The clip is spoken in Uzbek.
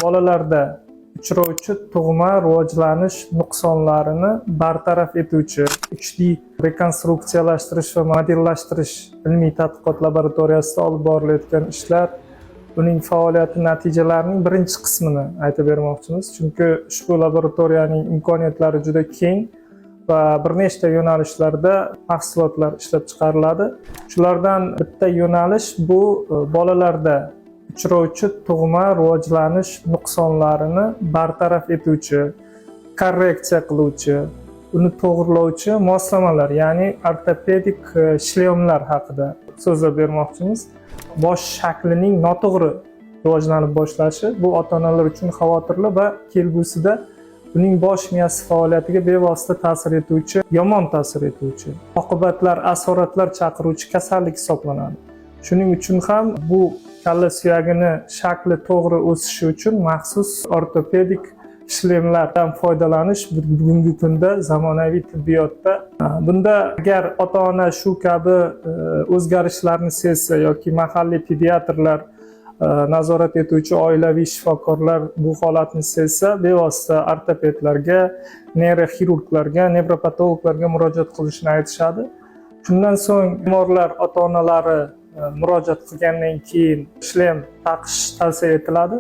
Bolalarda uchrovchi tug'ma rivojlanish nuqsonlarini bartaraf etuvchi kuchli rekonstruksiyalashtirish va modellashtirish ilmiy tadqiqot laboratoriyasida olib borilayotgan ishlar, uning faoliyati natijalarining birinchi qismini aytib bermoqchimiz. Chunki ushbu laboratoriyaning imkoniyatlari juda keng va bir nechta yo'nalishlarda mahsulotlar ishlab chiqariladi. Shulardan bitta yo'nalish bu bolalarda uchrovchi tug'ma rivojlanish nuqsonlarini bartaraf etuvchi, korreksiya qiluvchi, uni to'g'rilovchi moslamalar, ya'ni ortopedik shlemlar haqida so'zlab bermoqchimiz. Bosh shaklining noto'g'ri rivojlanib boshlashi bu ota-onalar uchun xavotirli va kelgusida uning bosh miyasi faoliyatiga bevosita ta'sir etuvchi, yomon ta'sir etuvchi, oqibatlar, asoratlar chaqiruvchi kasallik hisoblanadi. Shuning uchun ham bu kalla suyagini shakli to'g'ri o'sishi uchun maxsus ortopedik shlemlardan foydalanish bugungi kunda zamonaviy tibbiyotda. Bunda agar ota-ona shu kabi o'zgarishlarni sezsa yoki mahalliy pediatrlar, nazorat etuvchi oilaviy shifokorlar bu holatni sezsa, bevosita ortopedlarga, neyroxirurglarga, nevropatologlarga murojaat qilishni aytishadi. Shundan so'ng bemorlar ota-onalari murojaat qilgandan keyin shlem taqish tavsiya etiladi.